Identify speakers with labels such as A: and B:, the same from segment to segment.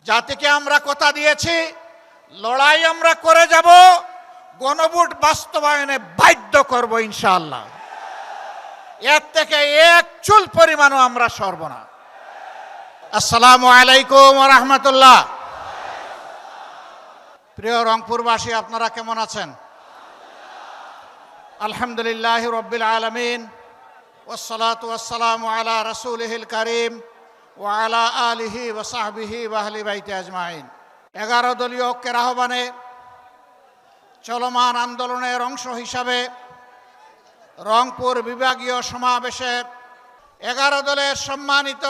A: জাতিকে আমরা কথা দিয়েছি, লড়াই আমরা করে যাব, গণভোট বাস্তবায়নে বাধ্য করব ইনশাআল্লাহ। এর থেকে এক চুল পরিমাণও আমরা সরব না। আসসালামু আলাইকুম ওয়া রাহমাতুল্লাহ। প্রিয় রংপুরবাসী, আপনারা কেমন আছেন? আলহামদুলিল্লাহি রাব্বিল আলামিন, ওয়াসসালাতু ওয়াসসালামু আলা রাসূলিহিল কারীম ওয়া আলা আলিহি ওয়া সাহবিহি ওয়া আহলি বাইতি আজমাইন। 11 দলীয় ঐক্যের আহ্বানে চলমান আন্দোলনের অংশ হিসাবে রংপুর বিভাগীয় সমাবেশে 11 দলের সম্মানিত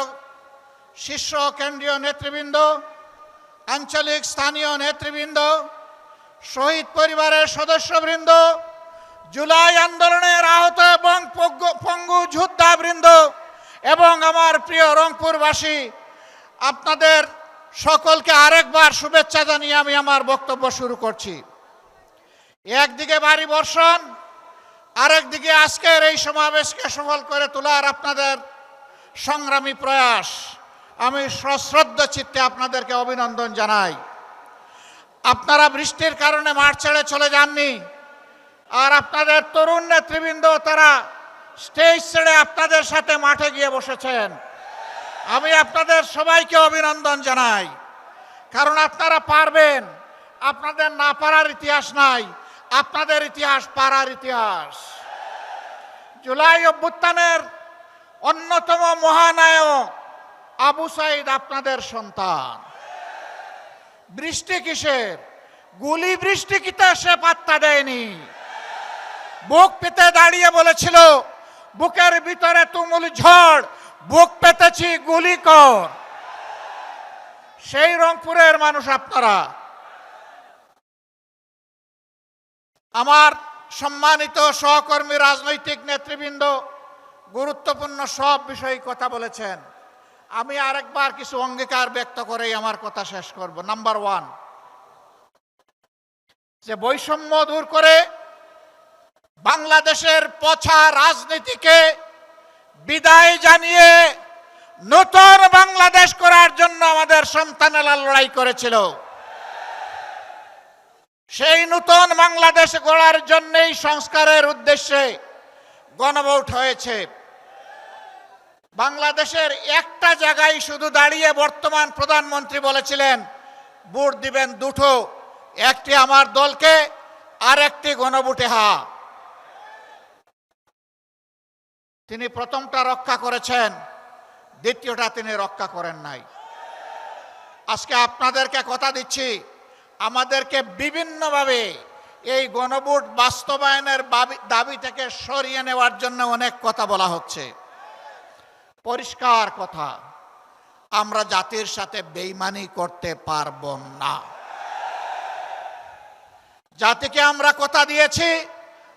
A: শীর্ষ কেন্দ্রীয় নেতৃবৃন্দ, আঞ্চলিক স্থানীয় নেতৃবৃন্দ, শহীদ পরিবারের সদস্যবৃন্দ, জুলাই আন্দোলনের আহত এবং পঙ্গু যোদ্ধাবৃন্দ এবং আমার প্রিয় রংপুরবাসী, আপনাদের সকলকে আরেকবার শুভেচ্ছা জানিয়ে আমি আমার বক্তব্য শুরু করছি। একদিকে ভারী বর্ষণ, আরেকদিকে আজকের এই সমাবেশকে সফল করে তোলার আপনাদের সংগ্রামী প্রয়াস, আমি সশ্রদ্ধ চিত্তে আপনাদেরকে অভিনন্দন জানাই। আপনারা বৃষ্টির কারণে মাঠ ছেড়ে চলে যাননি, আর আপনাদের তরুণ নেতৃবৃন্দ তারা স্টেজ ছেড়ে আপনাদের সাথে মাঠে গিয়ে বসেছেন। আমি আপনাদের সবাইকে অভিনন্দন জানাই, কারণ আপনারা পারবেন। আপনাদের না পারার ইতিহাস নাই, আপনাদের ইতিহাস পারার ইতিহাস। জুলাই অভ্যুত্থানের অন্যতম মহানায়ক আবু সাইদ আপনাদের সন্তান। বৃষ্টি কিসের? গুলি বৃষ্টি কিতে সে পাত্তা দেয়নি। বুক পেতে দাঁড়িয়ে বলেছিল, বুকের ভিতরে তুমুল ঝড়, বুক পেতেছি গুলি কর। সেই রংপুরের মানুষ আপনারা। আমার সম্মানিত সহকর্মী রাজনৈতিক নেতৃবৃন্দ গুরুত্বপূর্ণ সব বিষয়ে কথা বলেছেন। আমি আরেকবার কিছু অঙ্গীকার ব্যক্ত করেই আমার কথা শেষ করব। নাম্বার 1, যে বৈষম্য দূর করে বাংলাদেশের পচা রাজনীতিকে বিদায় জানিয়ে নতুন বাংলাদেশ করার জন্য আমাদের সন্তানেরা লড়াই করেছিল। সেই নতুন বাংলাদেশ গড়ার জন্যই সংস্কারের উদ্দেশ্যে গণভোট হয়েছে। বাংলাদেশের একটা জায়গায় শুধু দাঁড়িয়ে বর্তমান প্রধানমন্ত্রী বলেছিলেন ভোট দিবেন দুটো, একটি আমার দলকে আর একটি গণভোটে হা। তিনি প্রথমটা রক্ষা করেছেন, দ্বিতীয়টা তিনি রক্ষা করেন নাই। আজকে আপনাদেরকে কথা দিচ্ছি, আমাদেরকে বিভিন্নভাবে এই গণভোট বাস্তবায়নের দাবি থেকে সরিয়ে নেওয়ার জন্য অনেক কথা বলা হচ্ছে। পরিষ্কার কথা, আমরা জাতির সাথে বেইমানি করতে পারব না। জাতিকে আমরা কথা দিয়েছি,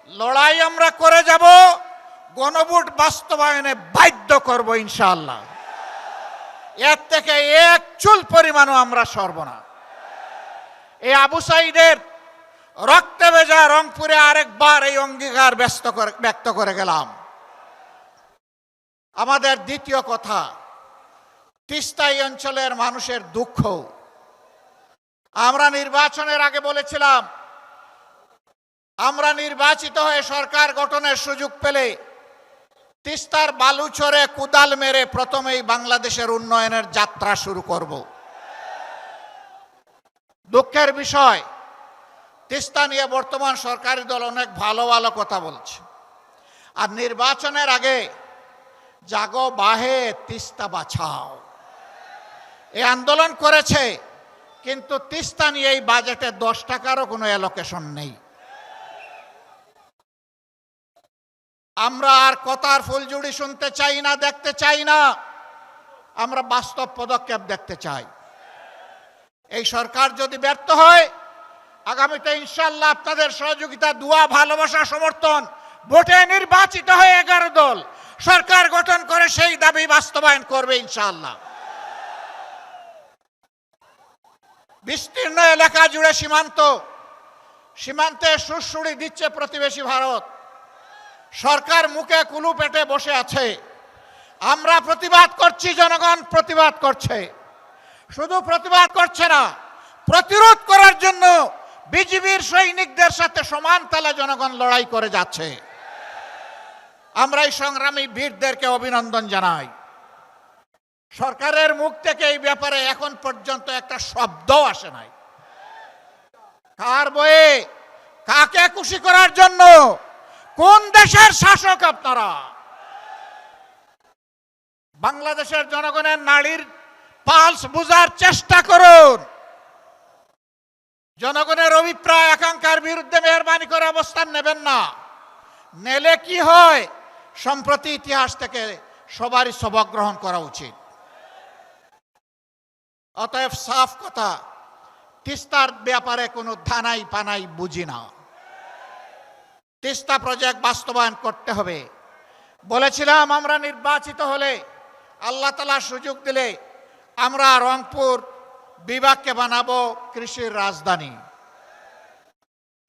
A: লড়াই আমরা করে যাব, গণভোট বাস্তবায়নে বাধ্য করব ইনশাআল্লাহ। এর থেকে এক চুল পরিমাণও আমরা সরব না। এই আবু সাইদের রক্তে ভেজা রংপুরে আরেকবার এই অঙ্গীকার ব্যক্ত করে গেলাম। আমাদের দ্বিতীয় কথা, তিস্তা অঞ্চলের মানুষের দুঃখ। আমরা নির্বাচনের আগে বলেছিলাম, আমরা নির্বাচিত হয়ে সরকার গঠনের সুযোগ পেলে তিস্তার বালুচরে কুদাল মেরে প্রথমেই বাংলাদেশের উন্নয়নের যাত্রা শুরু করব। দুঃখের বিষয়, তিস্তা নিয়ে বর্তমান সরকারি দল অনেক ভালো ভালো কথা বলছে, আর নির্বাচনের আগে জাগো বাহে তিস্তা বাঁচাও এই আন্দোলন করেছে, কিন্তু তিস্তা নিয়ে এই বাজেটে 10 টাকারও কোনো অ্যালোকেশন নেই। আমরা আর কথার ফুলঝুড়ি শুনতে চাই না, দেখতে চাই না, আমরা বাস্তব পদক্ষেপ দেখতে চাই। এই সরকার যদি ব্যর্থ হয়, আগামীতে ইনশাআল্লাহ আপনাদের সহযোগিতা, দোয়া, ভালোবাসা, সমর্থন, ভোটে নির্বাচিত হয়ে 11 দল সরকার গঠন করে সেই দাবি বাস্তবায়ন করবে ইনশাআল্লাহ। বিস্তীর্ণ এলাকা জুড়ে সীমান্তে সুড়সুড়ি দিচ্ছে প্রতিবেশী ভারত। সরকার মুখে কুলু পেটে বসে আছে। আমরা প্রতিবাদ করছি, জনগণ প্রতিবাদ করছে। শুধু প্রতিবাদ করছে না, প্রতিরোধ করার জন্য বিজিবির সৈনিকদের সাথে সমান তালে জনগণ লড়াই করে যাচ্ছে। আমরা এই সংগ্রামী বীরদেরকে অভিনন্দন জানাই। সরকারের মুখ থেকে এই ব্যাপারে এখন পর্যন্ত একটা শব্দ আসে নাই। কার বয়ে কাকে খুশি করার জন্য? কোন দেশের শাসক আপনারা? বাংলাদেশের জনগণের নাড়ির পালস বোঝার চেষ্টা করুন। জনগণের অভিপ্রায় আকাঙ্ক্ষার বিরুদ্ধে মেহরবানি করে অবস্থান নেবেন না। নেলে কি হয়? সম্প্রতি ইতিহাস থেকে সবারই সবক গ্রহণ করা উচিত। অতএব সাফ কথা, তিস্তার ব্যাপারে কোনো ধানাই পানাই বুঝি না। তিস্তা প্রজেক্ট বাস্তবায়ন করতে হবে। বলেছিলাম আমরা নির্বাচিত হলে, আল্লাহ তাআলা সুযোগ দিলে আমরা রংপুর বিভাগকে বানাবো কৃষির রাজধানী।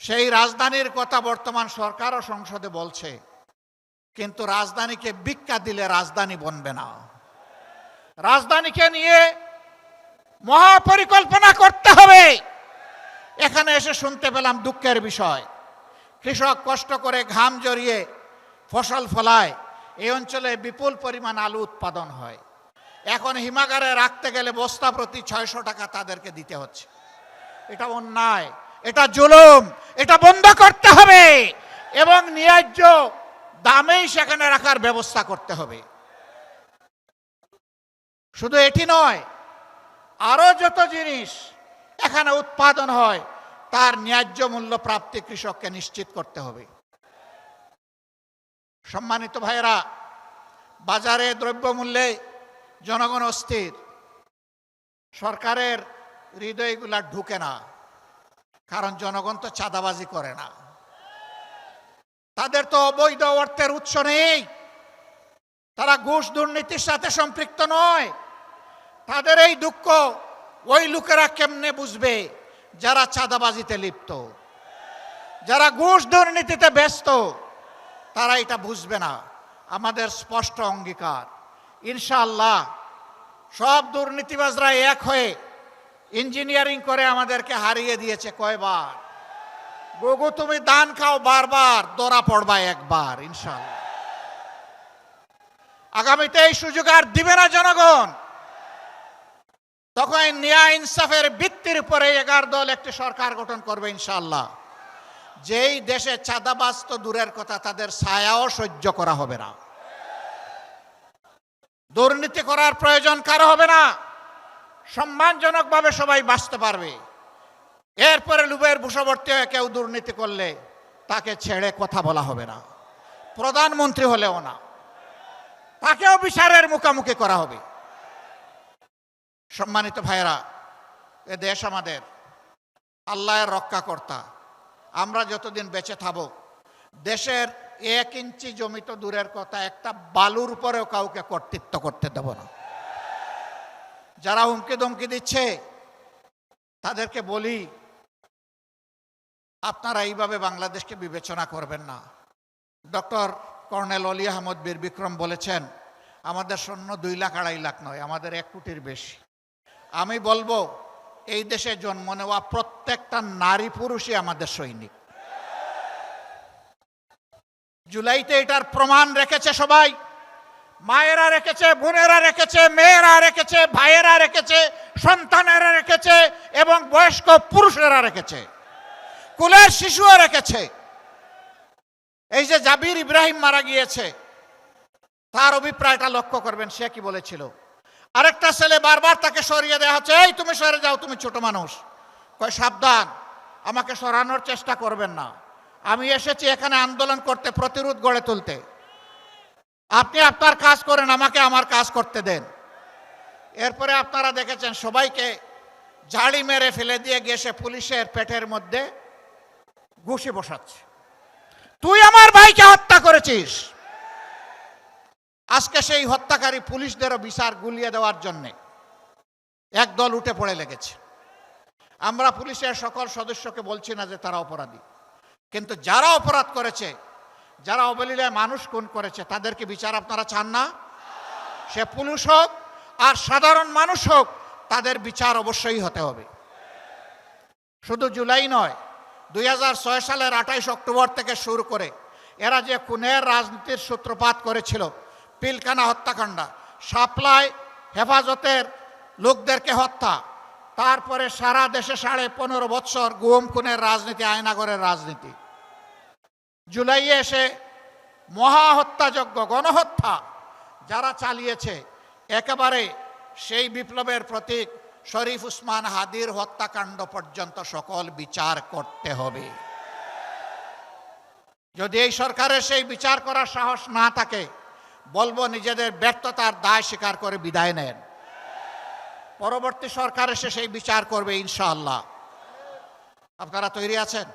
A: সেই রাজধানীর কথা বর্তমান সরকার ও সংসদে বলছে, কিন্তু রাজধানীকে ভিক্ষা দিলে রাজধানী বনবে না। রাজধানীকে নিয়ে মহাপরিকল্পনা করতে হবে। এখানে এসে শুনতে পেলাম দুঃখের বিষয়, কৃষক কষ্ট করে ঘাম জড়িয়ে ফসল ফলায়, এই অঞ্চলে বিপুল পরিমাণ আলু উৎপাদন হয়। এখন হিমাগারে রাখতে গেলে বস্তা প্রতি 600 টাকা তাদেরকে দিতে হচ্ছে। এটা অন্যায়, এটা জুলুম, এটা বন্ধ করতে হবে এবং ন্যায্য দামেই সেখানে রাখার ব্যবস্থা করতে হবে। শুধু এটি নয়, আরো যত জিনিস এখানে উৎপাদন হয় তার ন্যায্য মূল্য প্রাপ্তি কৃষককে নিশ্চিত করতে হবে। সম্মানিত ভাইয়েরা, বাজারে দ্রব্যমূল্যে জনগণ অস্থির। সরকারের হৃদয়গুলা ঢুকে না, কারণ জনগণ তো চাঁদাবাজি করে না, তাদের তো অবৈধ অর্থের উৎস নেই, তারা ঘুষ দুর্নীতির সাথে সম্পৃক্ত নয়। তাদের এই দুঃখ ওই লোকেরা কেমনে বুঝবে যারা চাঁদাবাজিতে লিপ্ত, যারা ঘুষ দুর্নীতিতে ব্যস্ত? তারা এটা বুঝবে না। আমাদের স্পষ্ট অঙ্গীকার, ইনশাআল্লাহ সব দুর্নীতিবাজরা এক হয়ে ইঞ্জিনিয়ারিং করে আমাদেরকে হারিয়ে দিয়েছে। কয়বার? গোগো তুমি দান খাও বারবার, ধরা পড়বা একবার। ইনশাআল্লাহ আগামীতে এই সুযোগ আর দিবে না জনগণ। তখন ন্যায় ইনসাফের ভিত্তির উপরে 11 দল একটি সরকার গঠন করবে ইনশাআল্লাহ। যেই দেশে চাঁদাবাজ তো দূরের কথা, তাদের ছায়াও সহ্য করা হবে না। দুর্নীতি করার প্রয়োজন কারো হবে না। সম্মানজনকভাবে সবাই বাঁচতে পারবে। এরপরে লুবের বশবর্তী হয়ে কেউ দুর্নীতি করলে তাকে ছেড়ে কথা বলা হবে না। প্রধানমন্ত্রী হলেও না, তাকেও বিচারের মুখোমুখি করা হবে। সম্মানিত ভাইয়েরা, এ দেশ আমাদের, আল্লাহর রক্ষাকর্তা। আমরা যতদিন বেঁচে থাকব, দেশের 1 ইঞ্চি জমি তো দূরের কথা, একটা বালুর উপরেও কাউকে কর্তৃত্ব করতে দেব না। যারা হুমকি ধমকি দিচ্ছে তাদেরকে বলি, আপনারা এইভাবে বাংলাদেশকে বিবেচনা করবেন না। ডক্টর কর্নেল অলি আহমদ বীর বিক্রম বলেছেন, আমাদের সৈন্য 2 লাখ 2.5 লাখ নয়, আমাদের 1 কোটির বেশি। আমি বলবো, এই দেশে জন্ম নেওয়া প্রত্যেকটা নারী পুরুষই আমাদের সৈনিক। জুলাইতে এটার প্রমাণ রেখেছে সবাই। মায়েরা রেখেছে, বোনেরা রেখেছে, মেয়েরা রেখেছে, ভাইয়েরা রেখেছে, সন্তানেরা রেখেছে এবং বয়স্ক পুরুষেরা রেখেছে, কুলের শিশুও রেখেছে। এই যে জাবির ইব্রাহিম মারা গিয়েছে, তার অভিপ্রায়টা লক্ষ্য করবেন। সে কি বলেছিল? আরেকটা ছেলে বারবার তাকে সরিয়ে দেওয়া হচ্ছে, এই তুমি সরে যাও, তুমি ছোট মানুষ। কয় সাবধান, আমাকে সরানোর চেষ্টা করবেন না। আমি এসেছি এখানে আন্দোলন করতে, প্রতিরোধ গড়ে তুলতে। আপনি আপনার কাজ করেন, আমাকে আমার কাজ করতে দেন। এরপরে আপনারা দেখেছেন সবাইকে ঝাড়ি মেরে ফেলে দিয়ে গিয়ে সে পুলিশের পেটের মধ্যে ঘুষি বসাচ্ছে। তুই আমার ভাইকে হত্যা করেছিস। আজকে সেই হত্যাকারী পুলিশদেরও বিচার গুলিয়ে দেওয়ার জন্যে একদল উঠে পড়ে লেগেছে। আমরা পুলিশের সকল সদস্যকে বলছি না যে তারা অপরাধী, কিন্তু যারা অপরাধ করেছে, যারা অবলীলায় মানুষ খুন করেছে, তাদেরকে বিচার আপনারা চান না? সে পুলিশ হোক আর সাধারণ মানুষ হোক, তাদের বিচার অবশ্যই হতে হবে। শুধু জুলাই নয়, 2006 সালের 28 অক্টোবর থেকে শুরু করে এরা যে খুনের রাজনীতির সূত্রপাত করেছিল, পিলখানা হত্যাকাণ্ড, সাপ্লাই হেফাজতের লোকদেরকে হত্যা, তারপরে সারা দেশে 15.5 বৎসর গুম খুনের রাজনীতি, আয়নাগরের রাজনীতি, জুলাইয়ে এসে মহাহত্যাযজ্ঞ, গণহত্যা যারা চালিয়েছে, একেবারে সেই বিপ্লবের প্রতীক শরীফ উসমান হাদির হত্যাকাণ্ড পর্যন্ত সকল বিচার করতে হবে। যদি এই সরকারের সেই বিচার করার সাহস না থাকে, বলবো নিজেদের ব্যর্থতার দায় স্বীকার করে বিদায় নেন। পরবর্তী সরকার এসে সেই বিচার করবে ইনশাআল্লাহ। আপনারা তৈরি আছেন?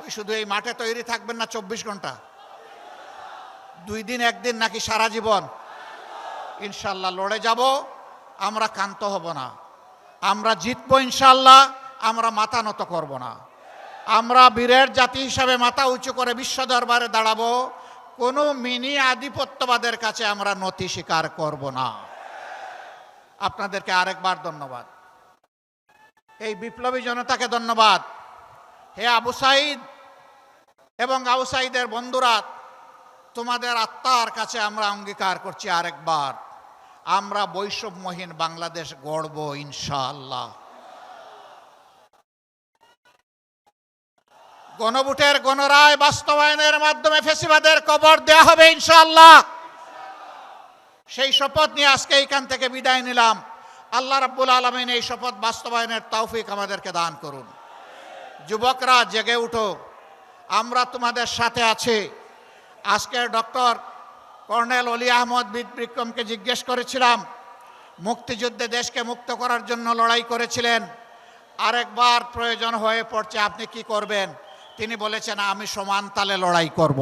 A: ওই শুধু এই মাঠে তৈরি থাকবেন না 24 ঘন্টা, 2 দিন 1 দিন নাকি সারা জীবন? ইনশাআল্লাহ লড়ে যাব, আমরা ক্ষান্ত হব না, আমরা জিতবো ইনশাআল্লাহ, আমরা মাথা নত করব না। আমরা বীরের জাতি হিসাবে মাথা উঁচু করে বিশ্ব দরবারে দাঁড়াবো, কোনো মিনি আধিপত্যবাদের কাছে আমরা নতি স্বীকার করব না। আপনাদেরকে আরেকবার ধন্যবাদ, এই বিপ্লবী জনতাকে ধন্যবাদ। হে আবু সাইদ এবং আবু সাইদের বন্ধুরা, তোমাদের আত্মার কাছে আমরা অঙ্গীকার করছি আরেকবার, আমরা বৈষম্যহীন বাংলাদেশ গড়ব ইনশাআল্লাহ। গণভোটের গণরায় বাস্তবায়নের মাধ্যমে ফ্যাসিবাদের কবর দেয়া হবে ইনশাআল্লাহ। সেই শপথ নিয়ে আজকে এইখান থেকে বিদায় নিলাম। আল্লাহ রাব্বুল আলামিন এই শপথ বাস্তবায়নের তৌফিক আমাদেরকে দান করুন। যুবকরা জেগে উঠো, আমরা তোমাদের সাথে আছি। আজকে ডক্টর কর্নেল অলি আহমদ বিক্রমকে জিজ্ঞেস করেছিলাম, মুক্তিযুদ্ধে দেশকে মুক্ত করার জন্য লড়াই করেছিলেন, আরেকবার প্রয়োজন হয়ে পড়ছে, আপনি কি করবেন? তিনি বলেছেন, আমি সমান তালে লড়াই করব।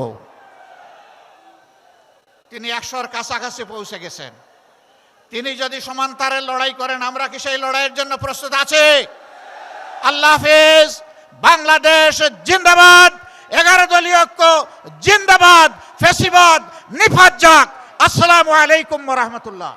A: তিনি 100-র কাছাকাছি পৌঁছে গেছেন। তিনি যদি সমান তালে লড়াই করেন, আমরা কি সেই লড়াইয়ের জন্য প্রস্তুত আছি? আল্লাহ হাফেজ। বাংলাদেশ জিন্দাবাদ। 11 দলীয় ঐক্য জিন্দাবাদ। ফ্যাসিবাদ নিপাত যাক। আসসালামু আলাইকুম ওয়া রাহমাতুল্লাহ।